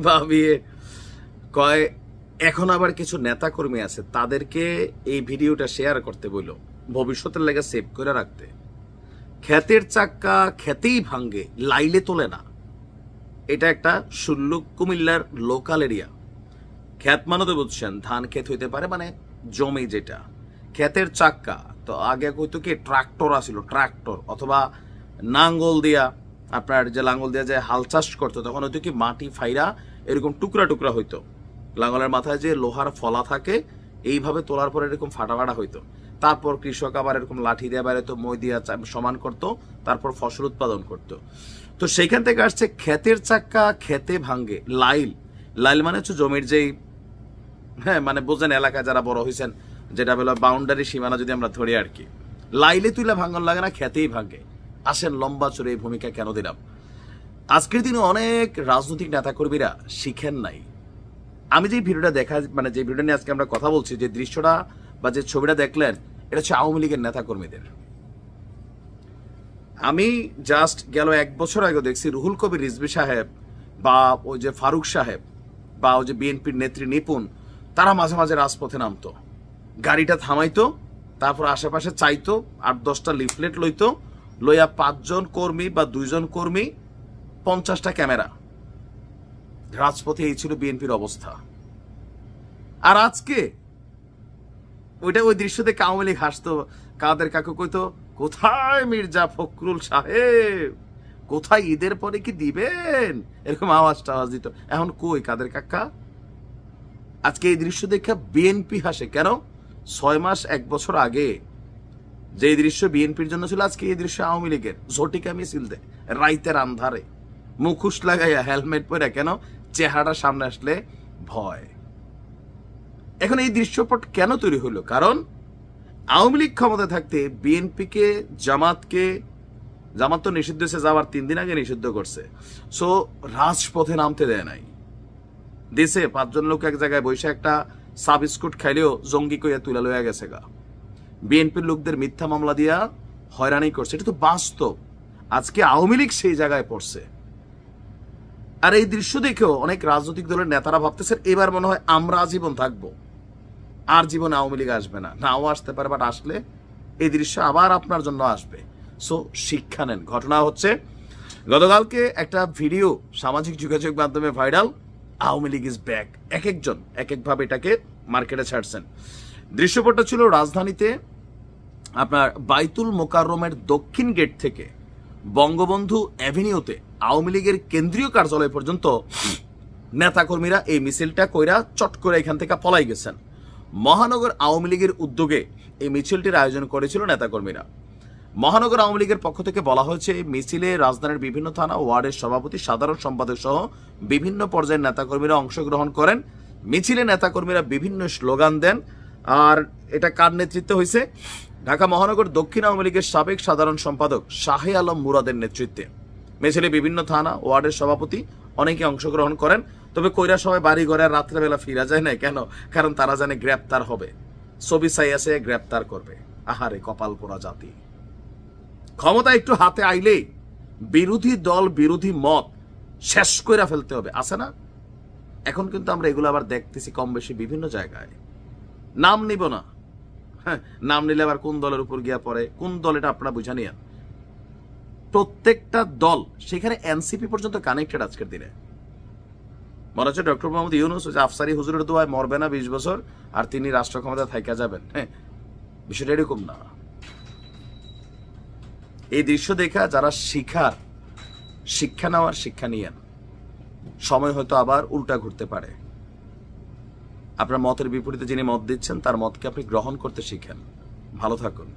ভাবিয়ে কয় এখন আবার কিছু নেতা কর্মী আছে তাদেরকে এই ভিডিওটা শেয়ার করতে বলল ভবিষ্যতের লেগে সেভ করে রাখতে। ক্ষেতের চাক্কা খেতেই ভাঙ্গে, লাইলে তোলে না। এটা একটা সুল্লুক কুমিল্লার লোকাল এরিয়া। ক্ষেত মানে তো বুঝছেন, ধান ক্ষেত হইতে পারে, মানে জমি যেটা। ক্ষেতের চাক্কা তো আগে কইতো কি ট্রাক্টর আসিল, ট্রাক্টর অথবা নাঙ্গল দিয়া, আপনার যে লাঙ্গল দিয়া যে হাল চাষ করতো তখন হয়তো কি মাটি ফাইরা এরকম টুকরা টুকরা হইতো। লাঙ্গলের মাথায় যে লোহার ফলা থাকে এইভাবে তোলার পর এরকম ফাটা ফাটা হইতো। তারপর কৃষক আবার এরকম লাঠি দিয়ে বেরোতো, মই দিয়া সমান করতো, তারপর ফসল উৎপাদন করতো। তো সেইখান থেকে আসছে ক্ষেতের চাক্কা খেতে ভাঙ্গে। লাইল, লাইল মানে হচ্ছে জমির যেই, হ্যাঁ মানে বোঝেন এলাকায় যারা বড় হয়েছেন, যেটা বলো বাউন্ডারি সীমানা যদি আমরা ধরি আর কি। লাইলে তুইলা ভাঙ্গন লাগে না, খেতেই ভাঙ্গে। আসেন লম্বা চড়ে এই ভূমিকা কেন দিলাম। আজকের দিনে অনেক রাজনৈতিক নেতাকর্মীরা শিখেন নাই। আমি যে ভিডিওটা দেখা, মানে যে ভিডিও নিয়ে আজকে আমরা কথা বলছি, যে দৃশ্যটা বা যে ছবিটা দেখলেন, এটা হচ্ছে আওয়ামী লীগের নেতাকর্মীদের। আমি জাস্ট গেল 1 বছর আগে দেখছি রুহুল কবির রিজভী সাহেব বা ওই যে ফারুক সাহেব বা ওই যে বিএনপির নেত্রী নিপুণ, তারা মাঝে মাঝে রাজপথে নামতো, গাড়িটা থামাইতো, তারপর আশেপাশে চাইতো, 8-10টা লিফলেট লইতো, লইয়া 5 জন কর্মী বা 2 জন কর্মী, 50টা ক্যামেরা। রাজপথে এই ছিল বিএনপির অবস্থা। আর আজকে ওই দৃশ্য দেখে আওয়ামী লীগ হাসতো, কাদের কাকু কইতো কোথায় মির্জা ফখরুল সাহেব, কোথায় ঈদের পরে কি দিবেন, এরকম আওয়াজ টাওয়াজ দিত। এখন কই কাদের কাকা? আজকে এই দৃশ্য দেখে বিএনপি হাসে কেন? 6 মাস 1 বছর আগে যে দৃশ্য বিএনপির জন্য ছিল, আজকে এই দৃশ্য আওয়ামী লীগের। ঝটিকা মিছিল দেয় রাইতের আন্ধারে, মুখোশ লাগাইয়া, হেলমেট পরে, কেন? চেহারাটা সামনে আসলে ভয়। এখন এই দৃশ্যপট কেন তৈরি হলো? কারণ আওয়ামী লীগ ক্ষমতা থাকতে বিএনপিকে, জামাত তো নিষিদ্ধ হয়েছে, যাওয়ার 3 দিন আগে নিষিদ্ধ করছে। সো রাজপথে নামতে দেয় নাই। দেশে 5 জন লোক এক জায়গায় বসে একটা সাব স্কুট খাইলেও জঙ্গি কইয়া তুলা লইয়া গেছে গা। বিএনপির লোকদের মিথ্যা মামলা দিয়া হয়রানি করছে, এটা তো বাস্তব। আজকে আওয়ামী লীগ সেই জায়গায় পড়ছে। আর এই দৃশ্য দেখেও অনেক রাজনৈতিক দলের নেতারা ভাবতেছেন এবার মনে হয় আমরা আজীবন থাকবো, আর জীবনে আওয়ামী লীগ আসবে না। নাও আসতে পারে, বাট আসলে এই দৃশ্য আবার আপনার জন্য আসবে। সো শিক্ষা নেন। ঘটনা হচ্ছে গতকালকে একটা ভিডিও সামাজিক যোগাযোগ মাধ্যমে viral, Awami League is back. এক একজন এক একভাবে এটাকে মার্কেটে ছাড়ছেন। দৃশ্যপটটা ছিল রাজধানীতে আপনার বাইতুল মোকাররমের দক্ষিণ গেট থেকে বঙ্গবন্ধু অ্যাভিনিউতে আওয়ামী লীগের কেন্দ্রীয় কার্যালয় পর্যন্ত নেতাকর্মীরা এই মিছিলটা কইরা চট করে এখান থেকে পলাই গেছেন। মহানগর আওয়ামী লীগের উদ্যোগে এই মিছিলটির আয়োজন করেছিল নেতাকর্মীরা। মহানগর আওয়ামী লীগের পক্ষ থেকে বলা হয়েছে মিছিলে রাজধানীর বিভিন্ন থানা, ওয়ার্ডের সভাপতি, সাধারণ সম্পাদক সহ বিভিন্ন পর্যায়ের নেতাকর্মীরা অংশগ্রহণ করেন। মিছিলে নেতাকর্মীরা বিভিন্ন স্লোগান দেন। আর এটা কার নেতৃত্বে হয়েছে? ঢাকা মহানগর দক্ষিণ আওয়ামী লীগের সাবেক সাধারণ সম্পাদক শাহে আলম মুরাদের নেতৃত্বে মিছিলে বিভিন্ন থানা, ওয়ার্ডের সভাপতি অনেকে অংশগ্রহণ করেন। তবে কইরা সবাই বাড়ি ঘরে রাত্রেবেলা ফিরা যায় না কেন? কারণ তারা জানে গ্রেপ্তার হবে, ছবি চাই আছে গ্রেপ্তার করবে। আহারে কপাল পোড়া জাতি। ক্ষমতা একটু হাতে আইলেই বিরোধী দল, বিরোধী মত শেষ করে ফেলতে হবে, আছে না? এখন কিন্তু আমরা এগুলো আবার দেখতেছি কম বেশি বিভিন্ন জায়গায়। নাম নিব না, হ্যাঁ, নাম নিলে আবার কোন দলের উপর গিয়া পড়ে, কোন দল এটা আপনারা বুঝা নিয়েন। প্রত্যেকটা দল, সেখানে এনসিপি পর্যন্ত কানেক্টেড আজকের দিনে। মনে হচ্ছে ডক্টর মোহাম্মদ ইউনূস আফসারি হুজুরের দোয়ায় মরবে না 20 বছর, আর তিনি রাষ্ট্র ক্ষমতায় থাইকা যাবেন। হ্যাঁ, বিষয়টা এরকম না। এই দৃশ্য দেখা যারা শিক্ষা নেওয়ার শিক্ষা নিয়েন। সময় হয়তো আবার উল্টা ঘুরতে পারে। আপনার মতের বিপরীতে যিনি মত দিচ্ছেন তার মতকে আপনি গ্রহণ করতে শিখেন। ভালো থাকুন।